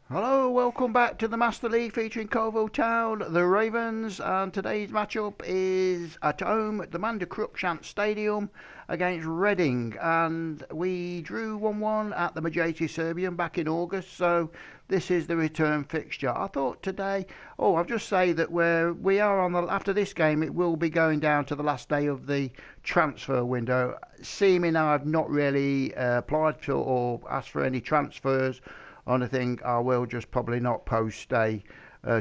Hello, welcome back to the Master League featuring Coalville Town, the Ravens, and today's matchup is at home at the Manda Cruikshank Stadium against Reading, and we drew 1-1 at the Majeti Serbian back in August, so this is the return fixture. I thought today, I'll just say that we are on the, after this game, it will be going down to the last day of the transfer window, seeming I've not really applied for or asked for any transfers. Only thing I will just probably not post a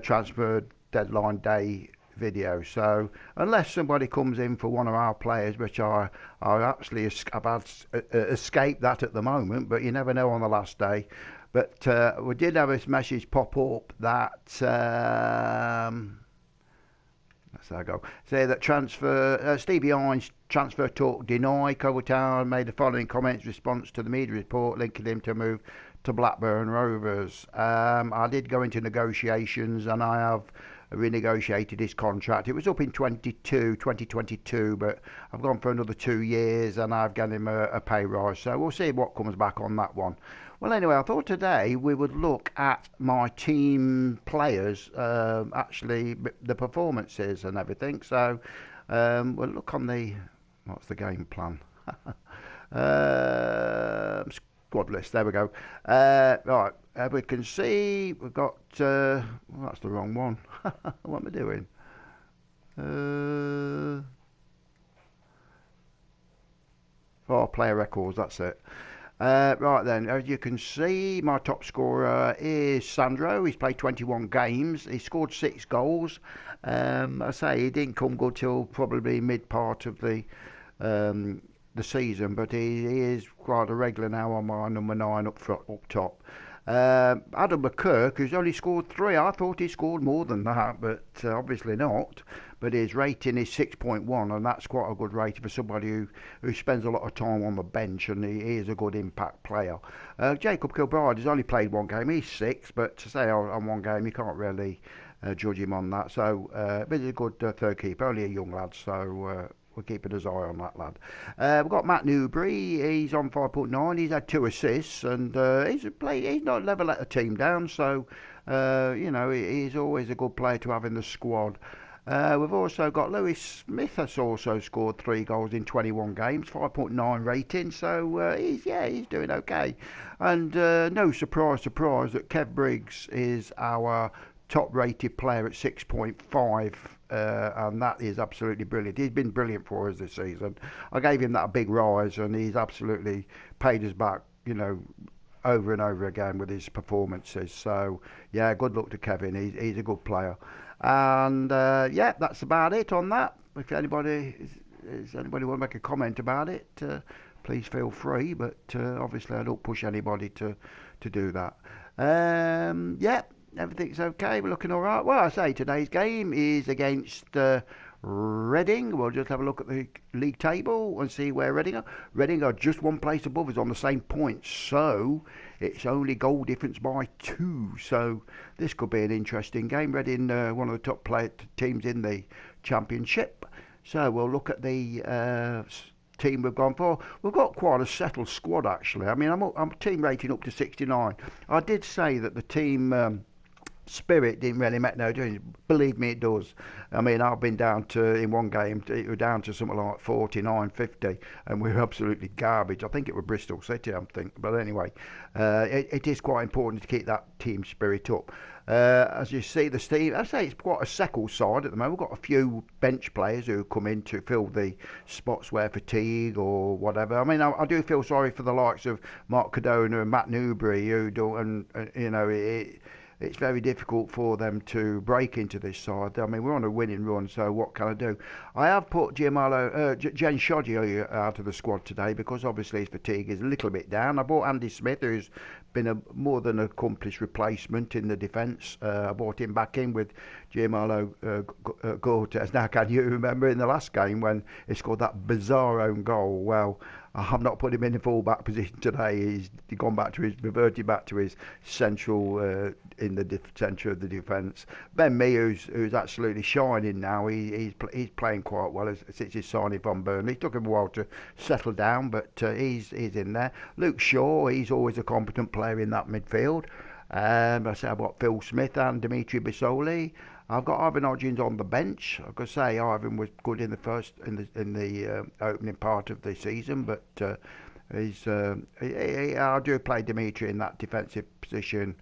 transfer deadline day video. So unless somebody comes in for one of our players, which I actually I've had escaped that at the moment, but you never know on the last day. But we did have this message pop up that that's how I go. Say that Stevie Hines transfer talk denied. Coalville Town made the following comments in response to the media report linking him to a move to Blackburn Rovers. I did go into negotiations and I have renegotiated his contract. It was up in 2022, but I've gone for another 2 years and I've given him a pay rise. So we'll see what comes back on that one. Well, anyway, I thought today we would look at my team players, actually the performances and everything. So we'll look on what's the game plan? Squad list. There we go. Right, we can see we've got. That's the wrong one. What am I doing? Oh, player records. That's it. Right then, as you can see, my top scorer is Sandro. He's played 21 games. He scored 6 goals. I say he didn't come good till probably mid part of the season, but he is quite a regular now on my number 9 up top. Adam McKirk, who's only scored 3. I thought he scored more than that, but obviously not. But his rating is 6.1, and that's quite a good rating for somebody who spends a lot of time on the bench, and he is a good impact player. Jacob Kilbride has only played 1 game. He's 6, but to say on 1 game, you can't really judge him on that. So, but he's a good third keeper, only a young lad, so we're keeping his eye on that lad. We've got Matt Newbury. He's on 5.9. He's had 2 assists, and he's not never let a team down. So he's always a good player to have in the squad. We've also got Lewis Smith has also scored 3 goals in 21 games, 5.9 rating. So he's doing okay. And no surprise that Kev Briggs is our top rated player at 6.5, and that is absolutely brilliant. He's been brilliant for us this season. I gave him that big rise and he's absolutely paid us back, over and over again with his performances. So yeah, good luck to Kevin. He's a good player. And that's about it on that. If anybody want to make a comment about it, please feel free, but obviously I don't push anybody to do that. Everything's okay. We're looking all right. Well, I say today's game is against Reading. We'll just have a look at the league table and see where Reading are. Reading are just 1 place above us on the same points, so it's only goal difference by 2. So this could be an interesting game. Reading, one of the top teams in the Championship. So we'll look at the team we've gone for. We've got quite a settled squad actually. I mean, I'm team rating up to 69. I did say that the team spirit didn't really make no difference. Believe me, it does. I mean, I've been down to, in 1 game, it was down to something like 49, 50, and we were absolutely garbage. I think it was Bristol City, I'm thinking. But anyway, it is quite important to keep that team spirit up. As you see, the team, I'd say it's quite a settled side at the moment. We've got a few bench players who come in to fill the spots where fatigue or whatever. I mean, I do feel sorry for the likes of Mark Cadona and Matt Newbury, who do, and it's very difficult for them to break into this side. I mean, we're on a winning run, so what can I do? I have put Jen Shoddy out of the squad today because obviously his fatigue is a little bit down. I bought Andy Smith, who's been a more than accomplished replacement in the defence. I bought him back in with Gianmarlo Cortez. Now, can you remember in the last game when he scored that bizarre own goal? Well, I've not put him in the full-back position today. He's reverted back to his central in the centre of the defence. Ben Mee, who's absolutely shining now. He's playing quite well since his signing from Burnley. It took him a while to settle down, but he's in there. Luke Shaw, he's always a competent player in that midfield. I say I've got Phil Smith and Dimitri Bissoli. I've got Ivan Hodgins on the bench. I've got to say Ivan was good in the opening part of the season, but I do play Dimitri in that defensive position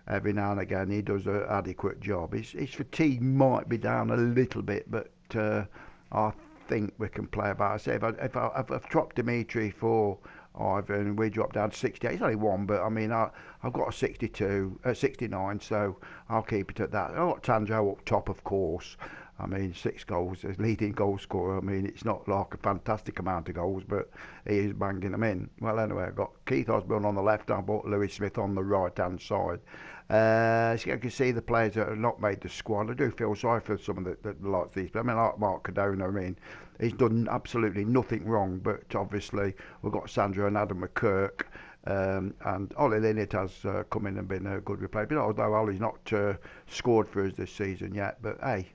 every now and again. He does an adequate job. His fatigue might be down a little bit, but I think we can play about. I say if I've dropped Dimitri for Ivan, we dropped down to 68. It's only one, but I mean I've got a 69, so I'll keep it at that. I've got Tanjo up top, of course. I mean, 6 goals as leading goal scorer. I mean, it's not like a fantastic amount of goals, but he is banging them in. Well, anyway, I've got Keith Osborne on the left. I've got Lewis Smith on the right-hand side. So you can see the players that have not made the squad. I do feel sorry for some of the like these. But I mean, like Mark Cadona, I mean, he's done absolutely nothing wrong. But obviously, we've got Sandro and Adam McKirk. And Ollie Linnett has come in and been a good replacement. Although Ollie's not scored for us this season yet. But hey,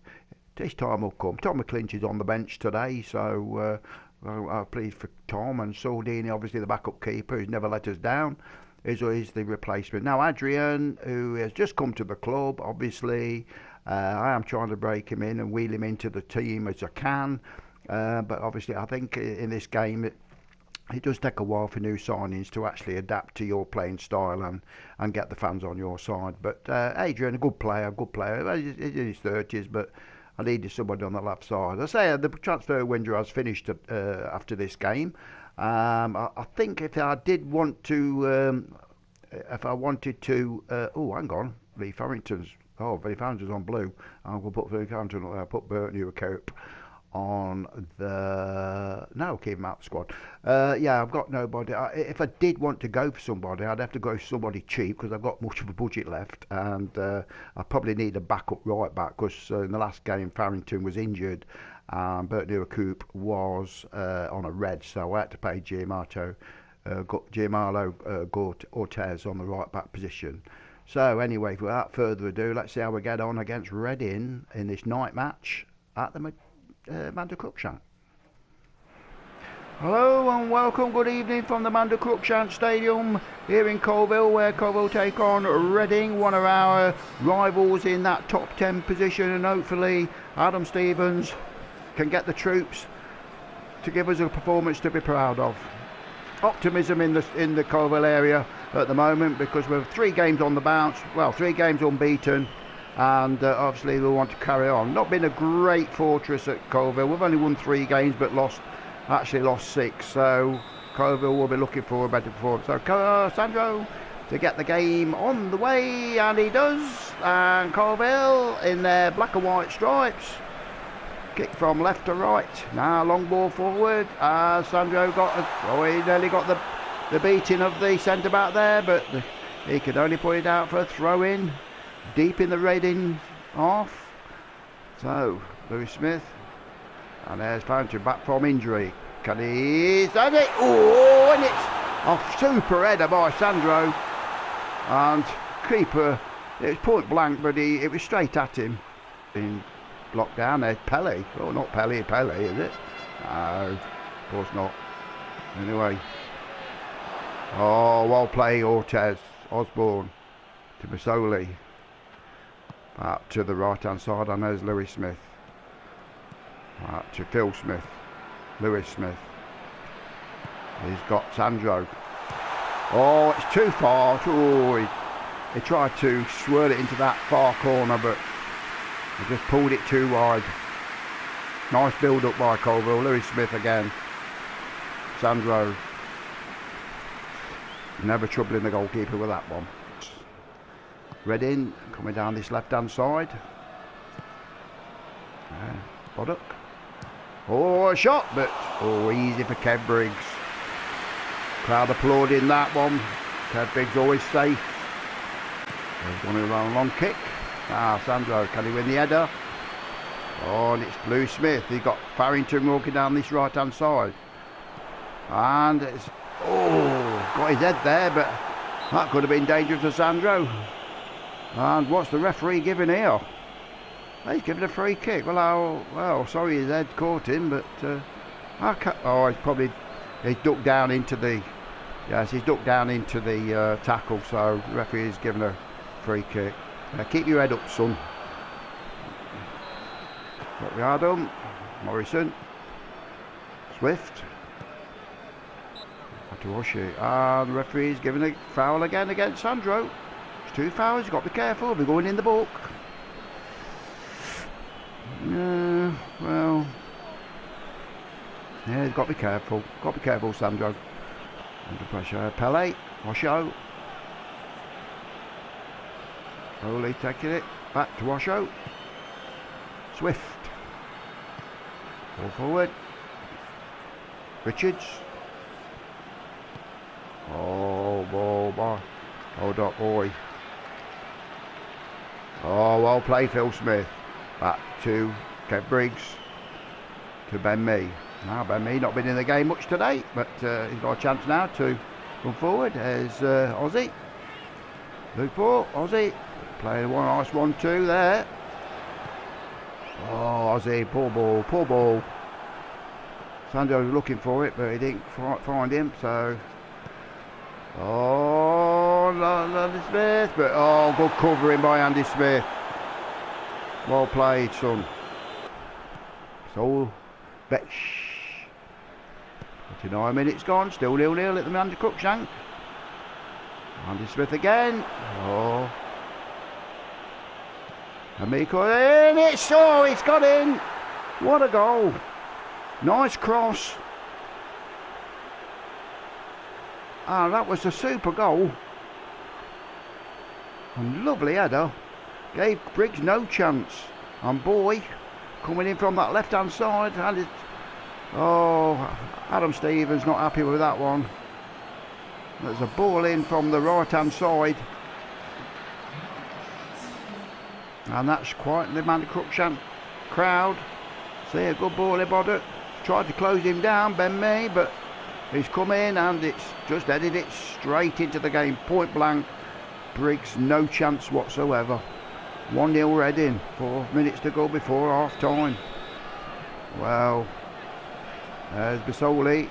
this time will come. Tom McClinch is on the bench today, so I'm pleased for Tom. And Saldini, obviously the backup keeper, who's never let us down, is the replacement. Now Adrian, who has just come to the club, obviously I am trying to break him in and wheel him into the team as I can. But obviously I think in this game it does take a while for new signings to actually adapt to your playing style and get the fans on your side. But Adrian, a good player. He's in his 30s, but I needed somebody on the left side. I say the transfer window has finished after this game. I think if I did want to, if I wanted to, oh, hang on, Lee Farrington's on blue. I'm going to put Lee Farrington on there. Put Bert Newcope on the, no, keep him out of the squad. Yeah, I've got nobody. If I did want to go for somebody, I'd have to go for somebody cheap because I've got much of a budget left, and I probably need a backup right back because in the last game Farrington was injured and Bert Newcope was on a red, so I had to pay Gianmarlo Ortez on the right back position. So anyway, without further ado, let's see how we get on against Reading in this night match at the Manda Cruikshank. Hello and welcome, good evening from the Manda Cruikshank Stadium here in Coalville, where Coalville take on Reading, one of our rivals in that top 10 position, and hopefully Adam Stevens can get the troops to give us a performance to be proud of. Optimism in the Coalville area at the moment because we're 3 games on the bounce, well 3 games unbeaten, and obviously we want to carry on. Not been a great fortress at Coalville. We've only won 3 games but lost 6, so Coalville will be looking for a better performance. So Sandro to get the game on the way, and he does, and Coalville in their black and white stripes. Kick from left to right. Now long ball forward. Sandro he nearly got the beating of the centre back there, but he could only put it out for a throw in deep in the Reading half. So Lewis Smith, and there's Fountain back from injury. Can he? Does it? Oh, and it's a super header by Sandro, and keeper. It was point blank, but it was straight at him. In blocked down. There's Pele. Oh, not Pele, is it? No, of course not. Anyway. Oh, well played, Ortez. Osborne to Bissoli. Out to the right hand side, and there's Lewis Smith. Out to Phil Smith. Lewis Smith. He's got Sandro. Oh, it's too far. Oh, he tried to swirl it into that far corner, but he just pulled it too wide. Nice build up by Coalville. Lewis Smith again. Sandro. Never troubling the goalkeeper with that one. Reading coming down this left hand side. Boddock. Oh, a shot, but easy for Kev Briggs. Crowd applauding that one. Kev Briggs always safe. There's one around long kick. Sandro, can he win the header? Oh, and it's Lewis Smith. He's got Farrington walking down this right hand side. And it's, got his head there, but that could have been dangerous for Sandro. And what's the referee giving here? He's giving a free kick. Well, sorry his head caught him, but he's ducked down into the tackle, so the referee is giving a free kick. Keep your head up, son. Got the Adam. Morrison. Swift. Had to wash it. And the referee's giving a foul again against Sandro. It's 2 fouls, you've got to be careful. We're going in the book. Well. Yeah, you've got to be careful. Got to be careful, Sandro. Under pressure. Pele. Washo. Slowly taking it. Back to Washo. Swift. Ball forward. Richards. Oh, ball, boy. Hold up, boy. Oh, well played, Phil Smith. Back to Kev Briggs. To Ben Mee. Now, Ben Mee not been in the game much today, but he's got a chance now to come forward. There's Ozzy. Luke Paul, Ozzy. Playing one nice 1-2 there. Oh, Ozzy, poor ball. Sandro was looking for it, but he didn't find him, so. Oh, Andy Smith, but oh, good covering by Andy Smith. Well played, son. So, Betch. 29 minutes gone, still 0-0 at the man to Cruikshank. Andy Smith again. Oh. Amico in, it's got in. What a goal. Nice cross. That was a super goal. And lovely header. Gave Briggs no chance. And boy, coming in from that left hand side. Adam Stevens not happy with that one. There's a ball in from the right hand side. And that's quite the man Cruikshank crowd. See, a good ball about. Tried to close him down, Ben Mee, but he's come in and it's just headed it straight into the game, point blank. Briggs no chance whatsoever. 1-0 Reading, 4 minutes to go before half time. Well, there's Basoli.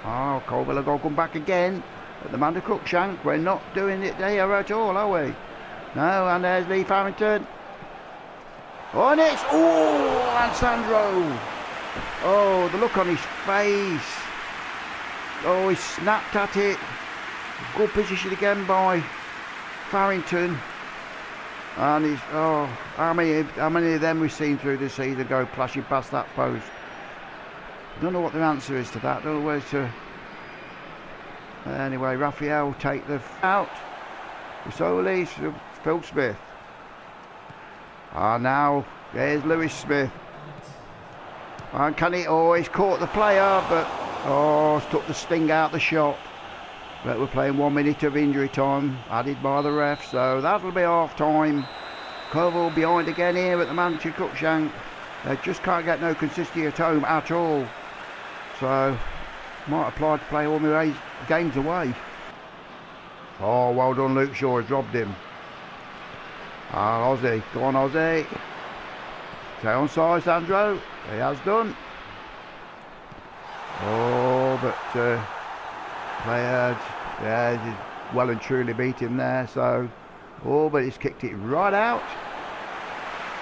Oh, Coalville are going to come back again at the man to Cruikshank. We're not doing it there at all, are we? No, and there's Lee Farrington. Oh, and it's, and Sandro. Oh, the look on his face. Oh, he snapped at it. Good position again by Farrington. And he's, how many of them we've seen through the season go flashing past that post? I don't know what the answer is to that. I don't know where to. Anyway, Raphael take the out. Basoli, Phil Smith. Now there's Lewis Smith. And can he? He's caught the player, but it's took the sting out the shot. But we're playing 1 minute of injury time added by the ref, so that'll be half time. Coalville behind again here at the Manchester Cruikshank. They just can't get no consistency at home at all. So might apply to play all my games away. Oh, well done, Luke Shaw has robbed him. Ozzy, go on Ozzy. Stay on side, Sandro. He has done. But player, he's well and truly beat him there. So, but he's kicked it right out.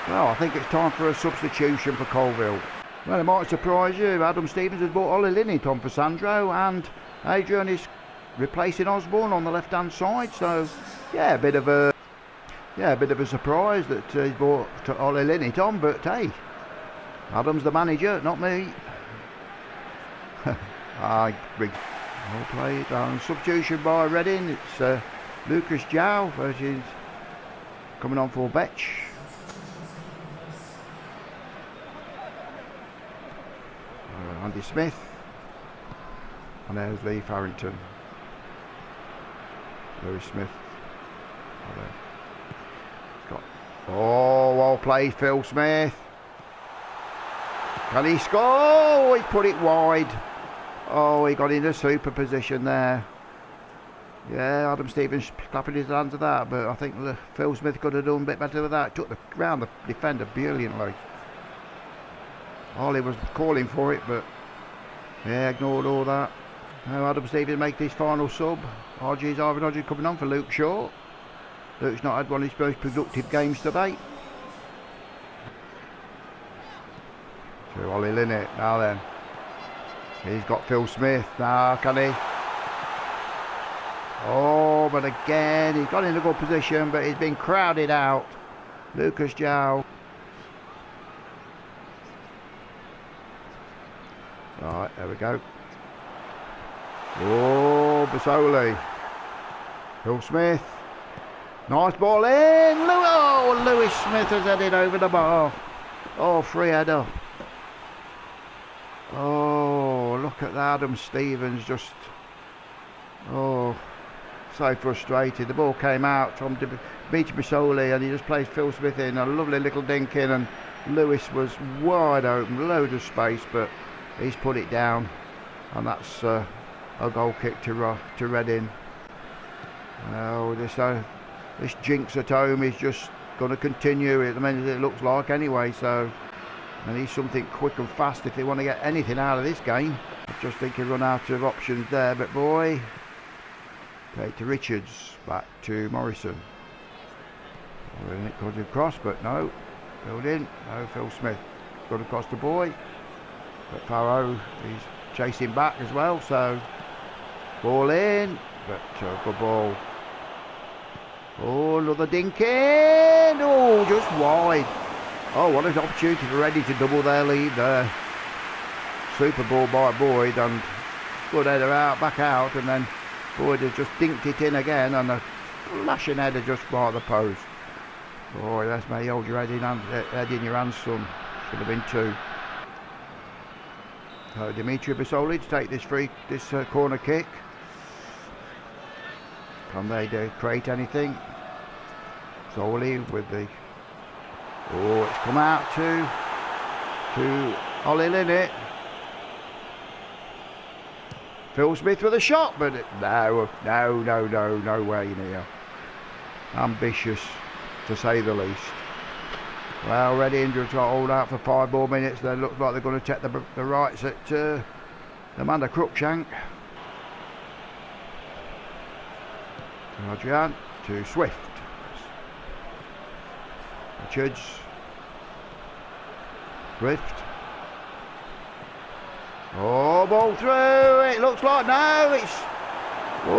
Well, I think it's time for a substitution for Coalville. Well, it might surprise you. Adam Stevens has brought Ollie Linnington for Sandro, and Adrian is replacing Osborne on the left-hand side. So, a bit of a surprise that he's brought to Ollie Linnington. But hey, Adam's the manager, not me. Big well played. Substitution by Reading. It's Lucas Jow, which is coming on for Betch. Andy Smith. And there's Lee Farrington. Lewis Smith. Well played, Phil Smith. Can he score? He put it wide. He got in a super position there. Yeah, Adam Stevens clapping his hands at that, but I think Phil Smith could have done a bit better with that. Took the round the defender brilliantly. Ollie was calling for it, but ignored all that. Now Adam Stevens make his final sub. RG's Ivan Hodges coming on for Luke Shaw. Luke's not had one of his most productive games today. To Ollie Linnett, now then. He's got Phil Smith, now can he? Oh, but again, he's got in a good position, but he's been crowded out. Lucas Jow. Right, there we go. Oh, Basoli. Phil Smith. Nice ball in. Oh, Lewis Smith has headed over the bar. Oh, free header. Oh, look at that. Adam Stevens just... Oh, so frustrated. The ball came out from Beach Basoli and he just placed Phil Smith in. A lovely little dink in, and Lewis was wide open. Load of space, but he's put it down. And that's a goal kick to Reading. Oh, this jinx at home is just going to continue at the minute, it looks like, anyway. So they need something quick and fast if they want to get anything out of this game. I just think he'll run out of options there, but boy. Play to Richards, back to Morrison. It goes across, but no. Filled in. No, Phil Smith got across the boy. But Farrow, he's chasing back as well, so ball in, but good ball. Oh, another dink in. Oh, just wide. Oh, what an opportunity for Ready to double their lead there. Super ball by Boyd, and good header out, back out, and then Boyd has just dinked it in again, and a flashing header just by the post. Boy, that's my old head in your hands, son. Should have been two. So Dimitri Basoli to take this corner kick. Can they create anything? Basoli with the... Oh, it's come out to Ollie Linnett. Phil Smith with a shot, but no way near. Ambitious, to say the least. Well, Reading just got hold out for 5 more minutes. They look like they're going to take the rights at the man of Cruikshank. To Adrian, to Swift. Richards. Swift. Oh, ball through. It looks like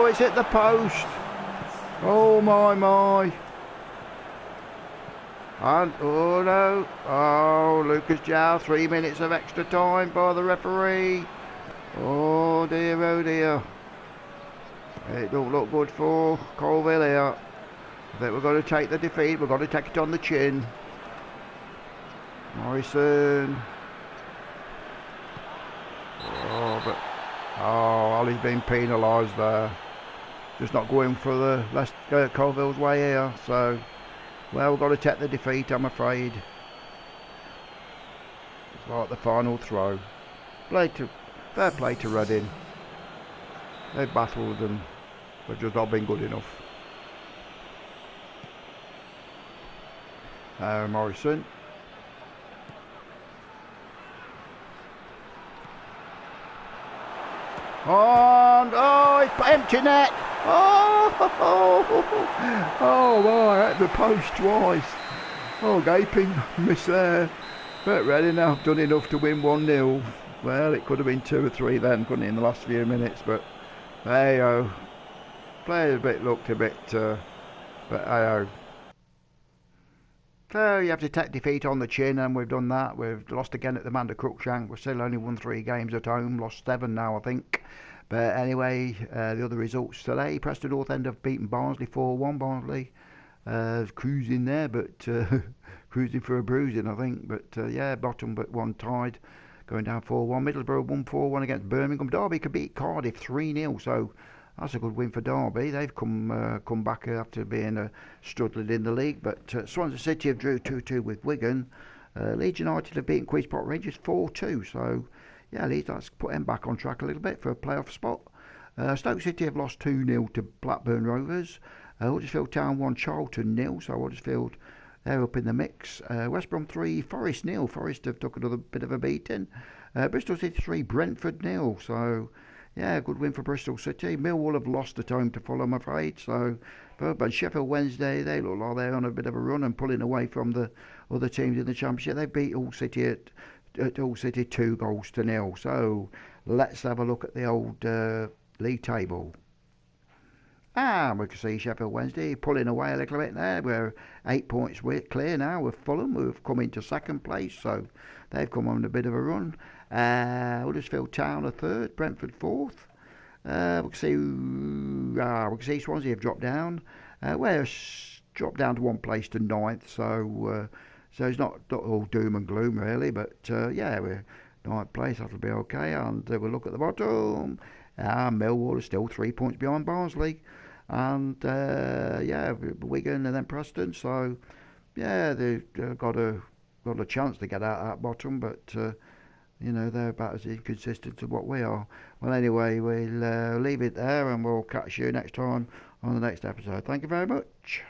it's hit the post. Oh my. And oh no. Oh, Lucas Jow, 3 minutes of extra time by the referee. Oh dear. It don't look good for Coalville here. I think we're going to take the defeat. We're going to take it on the chin. Morrison. Ollie's been penalised there. Just not going for the Coalville's way here. So, well, we've got to take the defeat, I'm afraid. It's like the final throw. Fair play to Reading. They've battled and they've just not been good enough. Morrison. Oh, it's empty net. Oh my, at the post twice. Oh, gaping miss there. But Reading have done enough to win 1-0. Well, it could have been 2 or 3 then, couldn't it, in the last few minutes, but hey, players looked a bit, but hey, so you have to take defeat on the chin, and we've done that. We've lost again at the man of Cruikshank. We've still only won 3 games at home, lost 7 now, I think. But anyway, the other results today: Preston North End have beaten Barnsley 4-1. Barnsley cruising there, but cruising for a bruising, I think. But yeah, bottom but 1 tied, going down 4-1. Middlesbrough won 4-1 against Birmingham. Derby could beat Cardiff 3-0, so that's a good win for Derby. They've come back after being struggling in the league. But Swansea City have drew 2-2 with Wigan. Leeds United have beaten Queen's Park Rangers 4-2. So yeah, Leeds, let's put them back on track a little bit for a playoff spot. Stoke City have lost 2-0 to Blackburn Rovers. Huddersfield Town 1, Charlton 0. So Huddersfield, they're up in the mix. West Brom 3, Forest 0. Forest have took another bit of a beating. Bristol City 3, Brentford 0. So yeah, good win for Bristol City. Millwall have lost at home to Fulham, I'm afraid. So, But Sheffield Wednesday, they look like they're on a bit of a run and pulling away from the other teams in the Championship. They beat Hull City at Hull City 2-0. So let's have a look at the old league table. We can see Sheffield Wednesday pulling away a little bit there. We're 8 points clear now with Fulham, who've come into second place, so they've come on a bit of a run. Huddersfield Town are third, Brentford fourth. We can see Swansea have dropped down. We're dropped down to one place to ninth, so it's not all doom and gloom really, but we're ninth place, that'll be okay. And we'll look at the bottom. Millwall is still 3 points behind Barnsley, and Wigan and then Preston. So they've got a chance to get out at bottom, but they're about as inconsistent as what we are. Well, anyway, we'll leave it there, and we'll catch you next time on the next episode. Thank you very much.